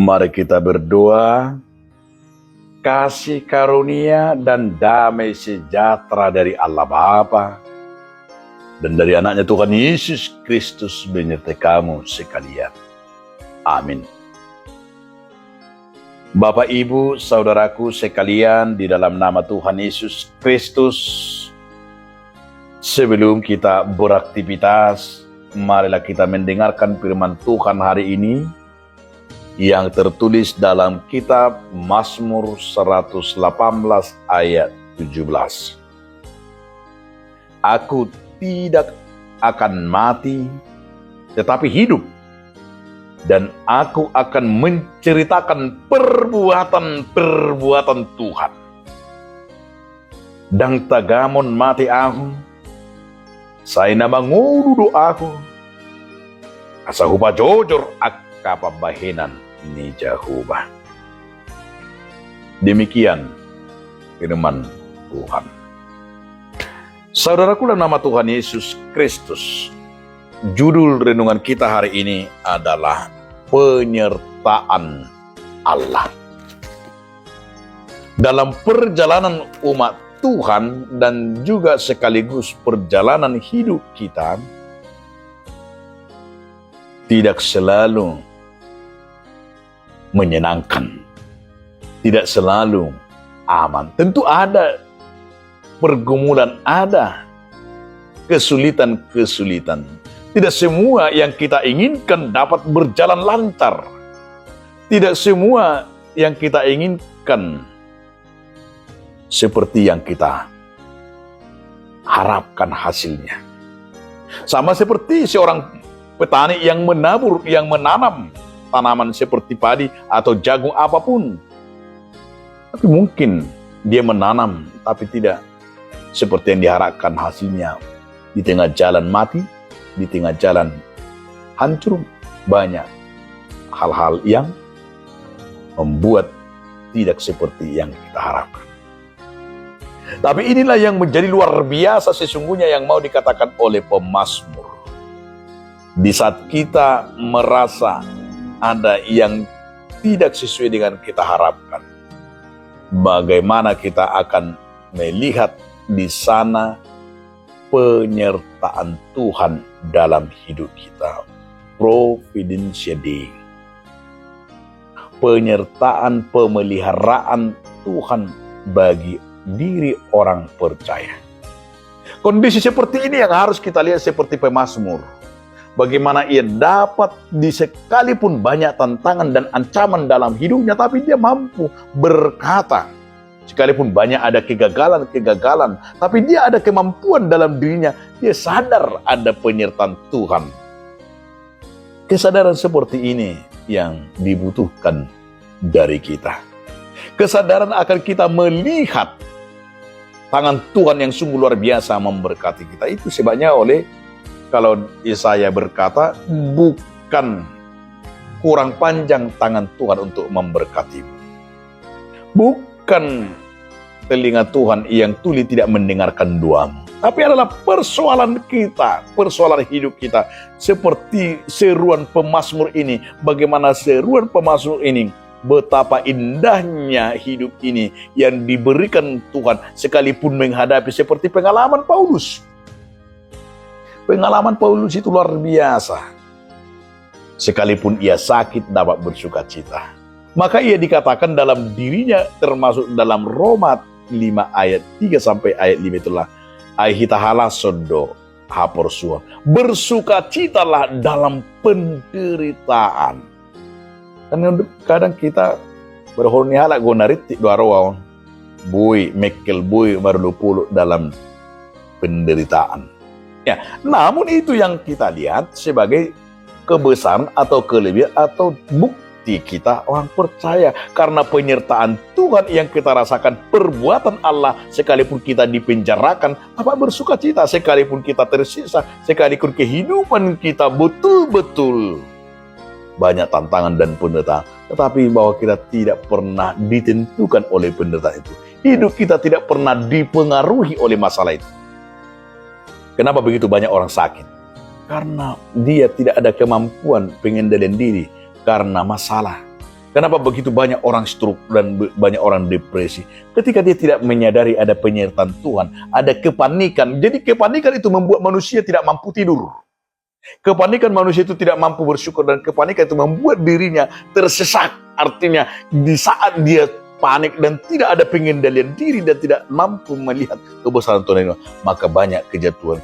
Mari kita berdoa, kasih karunia dan damai sejahtera dari Allah Bapa dan dari anaknya Tuhan Yesus Kristus menyertai kamu sekalian. Amin. Bapak, Ibu, saudaraku sekalian, di dalam nama Tuhan Yesus Kristus, sebelum kita beraktivitas, marilah kita mendengarkan firman Tuhan hari ini yang tertulis dalam kitab Mazmur 118 ayat 17. Aku tidak akan mati, tetapi hidup, dan aku akan menceritakan perbuatan-perbuatan Tuhan. Dang tagamon mati aku, saya nama ngudu doaku, asa hupa jujur kapabahinan ni Jehovah. Demikian firman Tuhan. Saudaraku, dalam nama Tuhan Yesus Kristus, judul renungan kita hari ini adalah penyertaan Allah. Dalam perjalanan umat Tuhan dan juga sekaligus perjalanan hidup kita, tidak selalu menyenangkan, tidak selalu aman. Tentu ada pergumulan, ada kesulitan-kesulitan. Tidak semua yang kita inginkan dapat berjalan lancar. Tidak semua yang kita inginkan seperti yang kita harapkan hasilnya. Sama seperti seorang petani yang menabur, yang menanam tanaman seperti padi atau jagung apapun. Tapi mungkin dia menanam, tapi tidak seperti yang diharapkan hasilnya. Di tengah jalan mati, di tengah jalan hancur, banyak hal-hal yang membuat tidak seperti yang kita harapkan. Tapi inilah yang menjadi luar biasa sesungguhnya yang mau dikatakan oleh pemazmur. Di saat kita merasa ada yang tidak sesuai dengan kita harapkan, bagaimana kita akan melihat di sana penyertaan Tuhan dalam hidup kita. Providential, penyertaan, pemeliharaan Tuhan bagi diri orang percaya. Kondisi seperti ini yang harus kita lihat seperti pemazmur. Bagaimana ia dapat sekalipun banyak tantangan dan ancaman dalam hidupnya, tapi dia mampu berkata. Sekalipun banyak ada kegagalan, tapi dia ada kemampuan dalam dirinya. Dia sadar ada penyertaan Tuhan. Kesadaran seperti ini yang dibutuhkan dari kita. Kesadaran akan kita melihat tangan Tuhan yang sungguh luar biasa memberkati kita. Itu sebabnya kalau Yesaya berkata, bukan kurang panjang tangan Tuhan untuk memberkatimu. Bukan telinga Tuhan yang tuli tidak mendengarkan doamu. Tapi adalah persoalan kita, persoalan hidup kita. Seperti seruan pemazmur ini. Bagaimana seruan pemazmur ini, betapa indahnya hidup ini yang diberikan Tuhan sekalipun menghadapi seperti pengalaman Paulus. Pengalaman Paulus itu luar biasa. Sekalipun ia sakit dapat bersuka cita. Maka ia dikatakan dalam dirinya, termasuk dalam Roma 5 ayat 3 sampai ayat 5 itulah. Aihitahala sodo haporsua. Bersukacitalah dalam penderitaan. Kadang kita berhornihala gonaritik doarawaw. Bui, mekel bui, marlupulu dalam penderitaan. Ya, namun itu yang kita lihat sebagai kebesaran atau kelebihan atau bukti kita orang percaya. Karena penyertaan Tuhan yang kita rasakan, perbuatan Allah, sekalipun kita dipenjarakan, apa bersuka cita, sekalipun kita tersiksa, sekalipun kehidupan kita betul-betul banyak tantangan dan penderitaan, tetapi bahwa kita tidak pernah ditentukan oleh penderitaan itu. Hidup kita tidak pernah dipengaruhi oleh masalah itu. Kenapa begitu banyak orang sakit? Karena dia tidak ada kemampuan pengendalian diri karena masalah. Kenapa begitu banyak orang stroke dan banyak orang depresi? Ketika dia tidak menyadari ada penyertaan Tuhan, ada kepanikan. Jadi kepanikan itu membuat manusia tidak mampu tidur. Kepanikan manusia itu tidak mampu bersyukur, dan kepanikan itu membuat dirinya tersesat. Artinya di saat dia panik dan tidak ada pengendalian diri dan tidak mampu melihat kebesaran Tuhan ini, maka banyak kejatuhan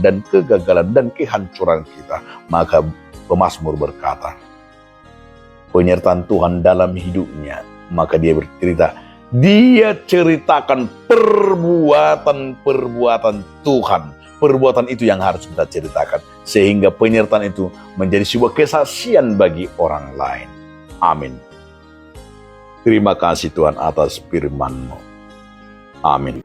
dan kegagalan dan kehancuran kita. Maka pemazmur berkata, penyertaan Tuhan dalam hidupnya, maka dia bercerita, dia ceritakan perbuatan-perbuatan Tuhan. Perbuatan itu yang harus kita ceritakan, sehingga penyertaan itu menjadi sebuah kesaksian bagi orang lain. Amin. Terima kasih Tuhan atas firman-Mu. Amin.